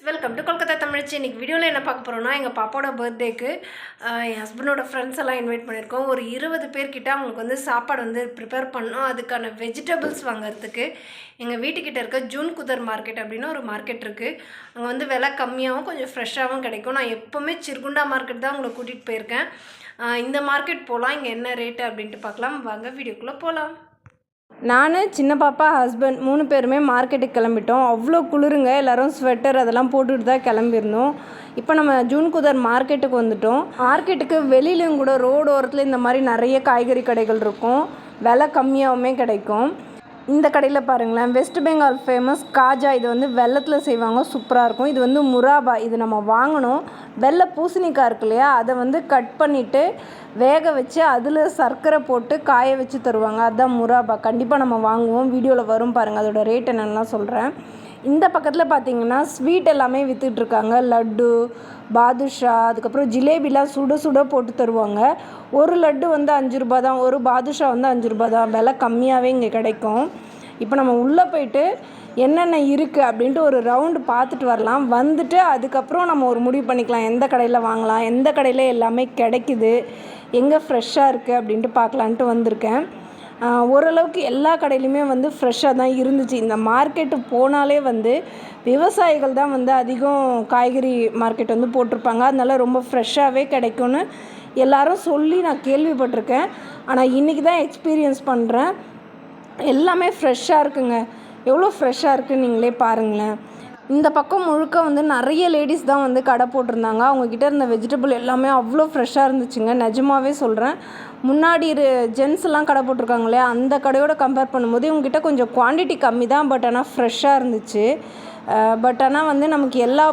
Welcome to Kolkata தமிழ்ச்சி. இன்றைக்கி வீடியோவில் என்ன பார்க்க போகிறோன்னா, எங்கள் பாப்பாவோட பர்த்டேக்கு என் ஹஸ்பண்டோட ஃப்ரெண்ட்ஸ் எல்லாம் இன்வைட் பண்ணியிருக்கோம். ஒரு 20 பேர்கிட்ட அவங்களுக்கு வந்து சாப்பாடு வந்து ப்ரிப்பேர் பண்ணோம். அதுக்கான வெஜிடபிள்ஸ் வாங்குறதுக்கு எங்கள் வீட்டுக்கிட்ட இருக்க ஜூன் குதர் மார்க்கெட் அப்படின்னு ஒரு மார்க்கெட் இருக்குது. அங்கே வந்து விலை கம்மியாகவும் கொஞ்சம் ஃப்ரெஷ்ஷாகவும் கிடைக்கும். நான் எப்போவுமே சிறுகுண்டா மார்க்கெட் தான் உங்களை கூட்டிகிட்டு போயிருக்கேன். இந்த மார்க்கெட் போகலாம், இங்கே என்ன ரேட்டு அப்படின்ட்டு பார்க்கலாம். வாங்க வீடியோக்குள்ளே போகலாம். நான், சின்ன பாப்பா, ஹஸ்பண்ட் 3 பேருமே மார்க்கெட்டுக்கு கிளம்பிட்டோம். அவ்வளோ குளிருங்க. எல்லோரும் ஸ்வெட்டர் அதெல்லாம் போட்டுட்டு தான் கிளம்பியிருந்தோம். இப்போ நம்ம ஜூன் குதர் மார்க்கெட்டுக்கு வந்துட்டோம். மார்க்கெட்டுக்கு வெளியிலையும் கூட ரோடு ஓரத்தில் இந்த மாதிரி நிறைய காய்கறி கடைகள் இருக்கும். விலை கம்மியாகவுமே கிடைக்கும். இந்த கடையில் பாருங்களேன், வெஸ்ட் பெங்கால் ஃபேமஸ் காஜா. இது வந்து வெல்லத்தில் செய்வாங்க, சூப்பராக இருக்கும். இது வந்து முராபா. இது நம்ம வாங்கணும். வெள்ளை பூசணிக்காய் இருக்கு இல்லையா, அதை வந்து கட் பண்ணிவிட்டு வேக வச்சு அதில் சர்க்கரை போட்டு காய வச்சு தருவாங்க. அதுதான் முராபா. கண்டிப்பாக நம்ம வாங்குவோம். வீடியோவில் வரும் பாருங்கள், அதோட ரேட் என்னென்னலாம் சொல்கிறேன். இந்த பக்கத்தில் பார்த்திங்கன்னா ஸ்வீட் எல்லாமே விற்றுட்ருக்காங்க. லட்டு, பாதுஷா, அதுக்கப்புறம் ஜிலேபிலாம் சுட சுட போட்டு தருவாங்க. ஒரு லட்டு வந்து 5 ரூபா தான், ஒரு பாதுஷா வந்து 5 ரூபா தான். விலை கம்மியாகவே இங்கே கிடைக்கும். இப்போ நம்ம உள்ளே போயிட்டு என்னென்ன இருக்குது அப்படின்ட்டு ஒரு ரவுண்டு பார்த்துட்டு வரலாம். வந்துட்டு அதுக்கப்புறம் நம்ம ஒரு முடிவு பண்ணிக்கலாம், எந்த கடையில் வாங்கலாம், எந்த கடையில் எல்லாமே கிடைக்குது, எங்கே ஃப்ரெஷ்ஷாக இருக்குது அப்படின்ட்டு பார்க்கலான்ட்டு வந்திருக்கேன். ஓரளவுக்கு எல்லா கடையிலையுமே வந்து ஃப்ரெஷ்ஷாக தான் இருந்துச்சு. இந்த மார்க்கெட்டு போனாலே வந்து விவசாயிகள் தான் வந்து அதிகம் காய்கறி மார்க்கெட் வந்து போட்டிருப்பாங்க. அதனால ரொம்ப ஃப்ரெஷ்ஷாகவே கிடைக்கும்னு எல்லாரும் சொல்லி நான் கேள்விப்பட்டிருக்கேன். ஆனால் இன்றைக்கி தான் எக்ஸ்பீரியன்ஸ் பண்ணுறேன். எல்லாமே ஃப்ரெஷ்ஷாக இருக்குங்க. எவ்வளோ ஃப்ரெஷ்ஷாக இருக்குன்னு நீங்களே பாருங்களேன். இந்த பக்கம் முழுக்க வந்து நிறைய லேடிஸ் தான் வந்து கடை போட்டிருந்தாங்க. அவங்கக்கிட்ட இருந்த வெஜிடபிள் எல்லாமே அவ்வளோ ஃப்ரெஷ்ஷாக இருந்துச்சுங்க. நிஜமாகவே சொல்கிறேன். முன்னாடி ஜென்ஸ்லாம் கடை போட்டிருக்காங்க இல்லையா, அந்த கடையோட கம்பேர் பண்ணும்போது இவங்ககிட்ட கொஞ்சம் குவான்டிட்டி கம்மி தான். பட் ஆனால் ஃப்ரெஷ்ஷாக இருந்துச்சு. பட் ஆனால் வந்து நமக்கு எல்லா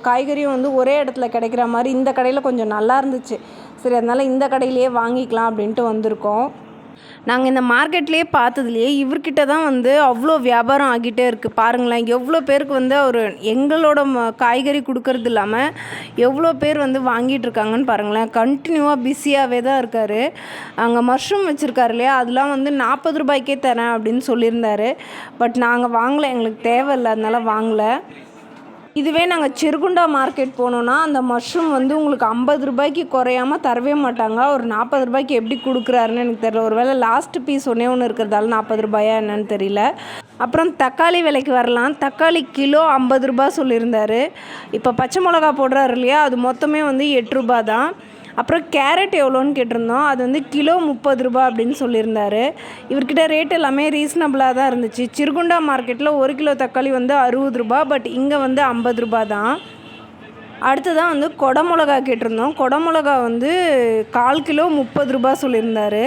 காய்கறியும் வந்து ஒரே இடத்துல கிடைக்கிற மாதிரி இந்த கடையில் கொஞ்சம் நல்லா இருந்துச்சு. சரி, அதனால் இந்த கடையிலேயே வாங்கிக்கலாம் அப்படின்ட்டு வந்திருக்கோம். நாங்கள் இந்த மார்க்கெட்லேயே பார்த்ததுலேயே இவர்கிட்ட தான் வந்து அவ்வளோ வியாபாரம் ஆகிட்டே இருக்குது. பாருங்களேன், எவ்வளோ பேருக்கு வந்து அவர் எங்களோட காய்கறி கொடுக்கறது இல்லாமல் எவ்வளோ பேர் வந்து வாங்கிட்டுருக்காங்கன்னு பாருங்களேன். கண்டினியூவாக பிஸியாகவே தான் இருக்கார். அங்கே மஷ்ரூம் வச்சுருக்காரு இல்லையா, அதெல்லாம் வந்து 40 ரூபாய்க்கே தரேன் அப்படின்னு சொல்லியிருந்தார். பட் நாங்கள் வாங்கலை, எங்களுக்கு தேவையில்லை, அதனால் வாங்கலை. இதுவே நாங்கள் சிறுகுண்டா மார்க்கெட் போனோன்னா அந்த மஷ்ரூம் வந்து உங்களுக்கு 50 ரூபாய்க்கு குறையாமல் தரவே மாட்டாங்க. ஒரு 40 ரூபாய்க்கு எப்படி கொடுக்குறாருன்னு எனக்கு தெரியல. ஒரு வேளை லாஸ்ட்டு பீஸ் ஒன்று இருக்கிறதால 40 ரூபாயா என்னன்னு தெரியல. அப்புறம் தக்காளி விலைக்கு வரலாம். தக்காளி கிலோ 50 ரூபா சொல்லியிருந்தார். இப்போ பச்சை மிளகா போடுறாரு இல்லையா, அது மொத்தமே வந்து 8 ரூபா தான். அப்புறம் கேரட் எவ்வளோன்னு கேட்டிருந்தோம். அது வந்து கிலோ 30 ரூபா அப்படின்னு சொல்லியிருந்தார். இவர்கிட்ட ரேட் எல்லாமே ரீசனபிளாக தான் இருந்துச்சு. சிறுகுண்டா மார்க்கெட்டில் 1 கிலோ தக்காளி வந்து 60 ரூபா, பட் இங்கே வந்து 50 ரூபா தான். அடுத்ததான் வந்து கொடமிளகா கேட்டிருந்தோம். கொடமிளகா வந்து 1/4 கிலோ 30 ரூபா சொல்லியிருந்தார்.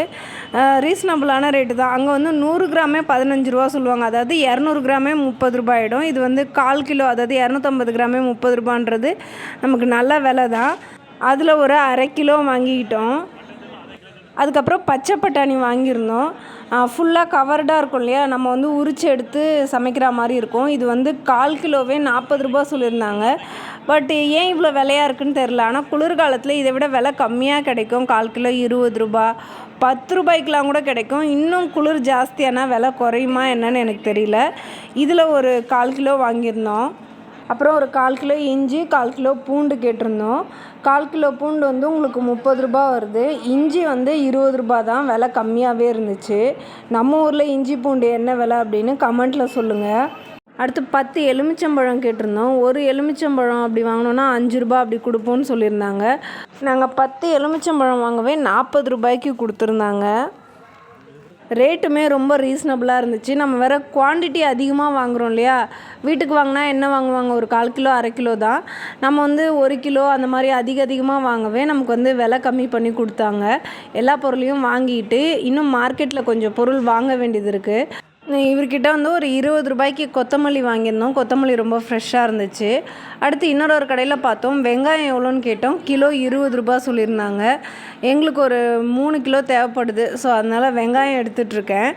ரீசனபிளான ரேட்டு தான். அங்கே வந்து 100 கிராமே 15 ரூபா சொல்லுவாங்க. அதாவது 200 கிராமே 30 ரூபாய் ஆகிடும். இது வந்து 1/4 கிலோ, அதாவது 250 கிராமே 30 ரூபான்றது நமக்கு நல்ல விலை தான். அதில் ஒரு 1/2 கிலோ வாங்கிக்கிட்டோம். அதுக்கப்புறம் பச்சை பட்டாணி வாங்கியிருந்தோம். ஃபுல்லாக கவர்டாக இருக்கும் இல்லையா, நம்ம வந்து உரித்து எடுத்து சமைக்கிற மாதிரி இருக்கும். இது வந்து 1/4 கிலோவே 40 ரூபா சொல்லியிருந்தாங்க. பட் ஏன் இவ்வளோ விலையாக இருக்குதுன்னு தெரில. ஆனால் குளிர்காலத்தில் இதை விட விலை கம்மியாக கிடைக்கும். 1/4 கிலோ 20 ரூபா, 10 ரூபாய்க்கெலாம் கூட கிடைக்கும். இன்னும் குளிர் ஜாஸ்தியான விலை குறையுமா என்னன்னு எனக்கு தெரியல. இதில் ஒரு 1/4 கிலோ வாங்கியிருந்தோம். அப்புறம் ஒரு 1/4 கிலோ இஞ்சி, 1/4 கிலோ பூண்டு கேட்டிருந்தோம். 1/4 கிலோ பூண்டு வந்து உங்களுக்கு 30 ரூபா வருது. இஞ்சி வந்து 20 ரூபா தான். விலை கம்மியாகவே இருந்துச்சு. நம்ம ஊரில் இஞ்சி பூண்டு என்ன விலை அப்படின்னு கமெண்ட்டில் சொல்லுங்கள். அடுத்து 10 எலுமிச்சம்பழம் கேட்டிருந்தோம். ஒரு எலுமிச்சம்பழம் அப்படி வாங்கினோன்னா 5 ரூபா அப்படி கொடுப்போன்னு சொல்லியிருந்தாங்க. நாங்கள் 10 எலுமிச்சம்பழம் வாங்கவே 40 ரூபாய்க்கு கொடுத்துருந்தாங்க. ரேட்டுமே ரொம்ப ரீசனபிளாக இருந்துச்சு. நம்ம வேறு குவான்டிட்டி அதிகமாக வாங்குகிறோம் இல்லையா, வீட்டுக்கு வாங்கினா என்ன வாங்குவாங்க, ஒரு 1/4 கிலோ 1/2 கிலோ தான். நம்ம வந்து 1 கிலோ அந்த மாதிரி அதிகமாக வாங்கவே நமக்கு வந்து விலை கம்மி பண்ணி கொடுத்தாங்க. எல்லா பொருளையும் வாங்கிட்டு இன்னும் மார்க்கெட்டில் கொஞ்சம் பொருள் வாங்க வேண்டியது இருக்குது. இவர்கிட்ட வந்து ஒரு 20 ரூபாய்க்கு கொத்தமல்லி வாங்கியிருந்தோம். கொத்தமல்லி ரொம்ப ஃப்ரெஷ்ஷாக இருந்துச்சு. அடுத்து இன்னொரு கடையில் பார்த்தோம். வெங்காயம் எவ்வளோன்னு கேட்டோம். கிலோ 20 ரூபா சொல்லியிருந்தாங்க. எங்களுக்கு ஒரு 3 கிலோ தேவைப்படுது. ஸோ அதனால் வெங்காயம் எடுத்துகிட்ருக்கேன்.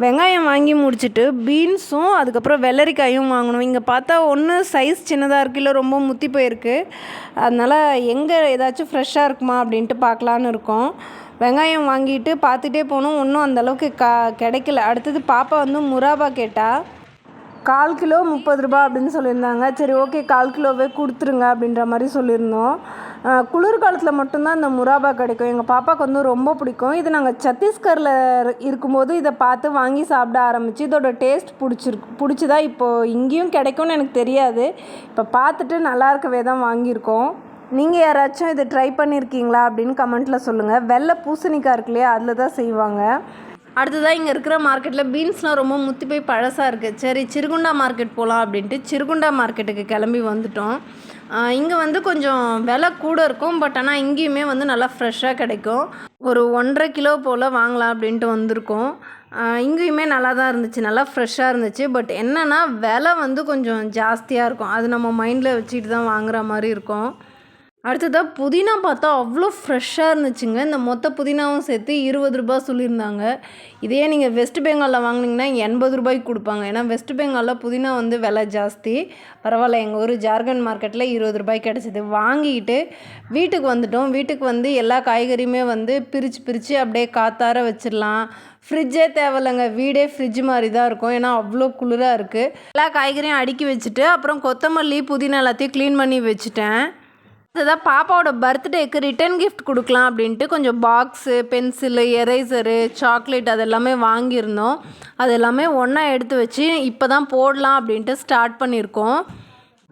வெங்காயம் வாங்கி முடிச்சுட்டு பீன்ஸும் அதுக்கப்புறம் வெள்ளரிக்காயும் வாங்கணும். இங்கே பார்த்தா ஒன்று சைஸ் சின்னதாக இருக்குது, இல்லை ரொம்ப முத்தி போயிருக்கு. அதனால் எங்கே ஏதாச்சும் ஃப்ரெஷ்ஷாக இருக்குமா அப்படின்ட்டு பார்க்கலான்னு இருக்கோம். வெங்காயம் வாங்கிட்டு பார்த்துட்டே போனோம். ஒன்றும் அந்தளவுக்கு கிடைக்கல. அடுத்தது பாப்பா வந்து முராபா கேட்டால் 1/4 கிலோ 30 ரூபா அப்படின்னு சொல்லியிருந்தாங்க. சரி ஓகே 1/4 கிலோவே கொடுத்துருங்க அப்படின்ற மாதிரி சொல்லியிருந்தோம். குளிர்காலத்தில் மட்டும்தான் இந்த முராபா கிடைக்கும். எங்கள் பாப்பாவுக்கு வந்து ரொம்ப பிடிக்கும். இது நாங்கள் சத்தீஸ்கரில் இருக்கும்போது இதை பார்த்து வாங்கி சாப்பிட ஆரம்பித்து இதோட டேஸ்ட் பிடிச்சிதா இப்போது இங்கேயும் கிடைக்கும்னு எனக்கு தெரியாது. இப்போ பார்த்துட்டு நல்லா இருக்கவே தான் வாங்கியிருக்கோம். நீங்கள் யாராச்சும் இதை ட்ரை பண்ணியிருக்கீங்களா அப்படின்னு கமெண்ட்டில் சொல்லுங்கள். வெள்ளை பூசணிக்காய் இருக்கு இல்லையா, அதில் தான் செய்வாங்க. அடுத்ததாக இங்கே இருக்கிற மார்க்கெட்டில் பீன்ஸ்லாம் ரொம்ப முத்தி போய் பழசாக இருக்குது. சரி சிறுகுண்டா மார்க்கெட் போகலாம் அப்படின்ட்டு சிறுகுண்டா மார்க்கெட்டுக்கு கிளம்பி வந்துட்டோம். இங்கே வந்து கொஞ்சம் விலை கூட இருக்கும், பட் ஆனால் இங்கேயுமே வந்து நல்லா ஃப்ரெஷ்ஷாக கிடைக்கும். ஒரு 1.5 கிலோ போல் வாங்கலாம் அப்படின்ட்டு வந்திருக்கோம். இங்கேயுமே நல்லா தான் இருந்துச்சு, நல்லா ஃப்ரெஷ்ஷாக இருந்துச்சு. பட் என்னென்னா விலை வந்து கொஞ்சம் ஜாஸ்தியாக இருக்கும். அது நம்ம மைண்டில் வச்சுட்டு தான் வாங்குற மாதிரி இருக்கும். அடுத்ததாக புதினா பார்த்தா அவ்வளோ ஃப்ரெஷ்ஷாக இருந்துச்சுங்க. இந்த மொத்த புதினாவும் சேர்த்து 20 ரூபா சொல்லியிருந்தாங்க. இதே நீங்கள் வெஸ்ட் பெங்காலில் வாங்கினீங்கன்னா 80 ரூபாய்க்கு கொடுப்பாங்க. ஏன்னா வெஸ்ட் பெங்காலில் புதினா வந்து விலை ஜாஸ்தி. பரவாயில்ல, எங்கள் ஊர் ஜார்க்கண்ட் மார்க்கெட்டில் 20 ரூபாய்க்கு கிடச்சிது. வாங்கிக்கிட்டு வீட்டுக்கு வந்துட்டோம். வீட்டுக்கு வந்து எல்லா காய்கறியுமே வந்து பிரித்து அப்படியே காத்தார வச்சிடலாம். ஃப்ரிட்ஜே தேவையில்லைங்க, வீடே ஃப்ரிட்ஜ் மாதிரி தான் இருக்கும். ஏன்னா அவ்வளோ குளிராக இருக்குது. எல்லா காய்கறியும் அடுக்கி வச்சுட்டு அப்புறம் கொத்தமல்லி புதினா எல்லாத்தையும் க்ளீன் பண்ணி வச்சுட்டேன். அதுதான் பாப்பாவோட பர்த்டேக்கு ரிட்டன் கிஃப்ட் கொடுக்கலாம் அப்படின்ட்டு கொஞ்சம் பாக்ஸு, பென்சிலு, எரேசரு, சாக்லேட் அது எல்லாமே வாங்கியிருந்தோம். அது எல்லாமே ஒன்றா எடுத்து வச்சு இப்போ தான் போடலாம் அப்படின்ட்டு ஸ்டார்ட் பண்ணியிருக்கோம்.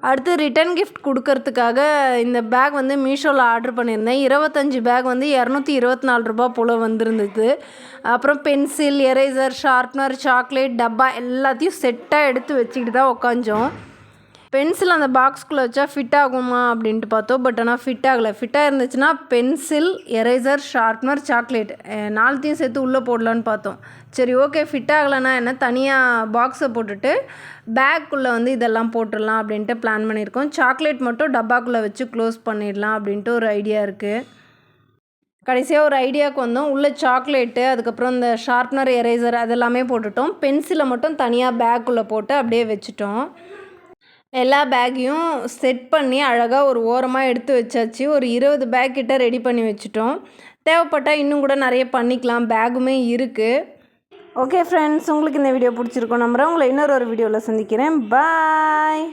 அடுத்து ரிட்டன் கிஃப்ட் கொடுக்கறதுக்காக இந்த பேக் வந்து மீஷோவில் ஆர்டர் பண்ணியிருந்தேன். 25 பேக் வந்து 224 ரூபா போல் வந்திருந்தது. அப்புறம் பென்சில், எரேசர், ஷார்ப்னர், சாக்லேட் டப்பா எல்லாத்தையும் செட்டாக எடுத்து வச்சுக்கிட்டு தான் உக்காந்தோம். பென்சில் அந்த பாக்ஸ்குள்ளே வச்சா ஃபிட் ஆகுமா அப்படின்ட்டு பார்த்தோம். பட் ஆனால் ஃபிட் ஆகலை. ஃபிட்டாக இருந்துச்சுன்னா பென்சில், எரேசர், ஷார்ப்னர், சாக்லேட் 4த்தையும் சேர்த்து உள்ளே போடலான்னு பார்த்தோம். சரி ஓகே, ஃபிட் ஆகலைன்னா என்ன, தனியாக பாக்ஸை போட்டுட்டு பேக்குள்ளே வந்து இதெல்லாம் போட்டுடலாம் அப்படின்ட்டு பிளான் பண்ணியிருக்கோம். சாக்லேட் மட்டும் டப்பாக்குள்ளே வச்சு க்ளோஸ் பண்ணிடலாம் அப்படின்ட்டு ஒரு ஐடியா இருக்குது. கடைசியாக ஒரு ஐடியாவுக்கு வந்தோம். உள்ளே சாக்லேட்டு, அதுக்கப்புறம் இந்த ஷார்ப்னர், எரேசர் அதெல்லாமே போட்டுட்டோம். பென்சிலை மட்டும் தனியாக பேக்குள்ளே போட்டு அப்படியே வச்சுட்டோம். எல்லா பேக்கையும் செட் பண்ணி அழகாக ஒரு ஓரமாக எடுத்து வச்சாச்சு. ஒரு 20 பேக் கிட்ட ரெடி பண்ணி வச்சுட்டோம். தேவைப்பட்டால் இன்னும் கூட நிறைய பண்ணிக்கலாம், பேக்குமே இருக்குது. ஓகே ஃப்ரெண்ட்ஸ், உங்களுக்கு இந்த வீடியோ பிடிச்சிருக்கோம் நம்புகிறேன். உங்களை இன்னொரு வீடியோவில் சந்திக்கிறேன். பாய்.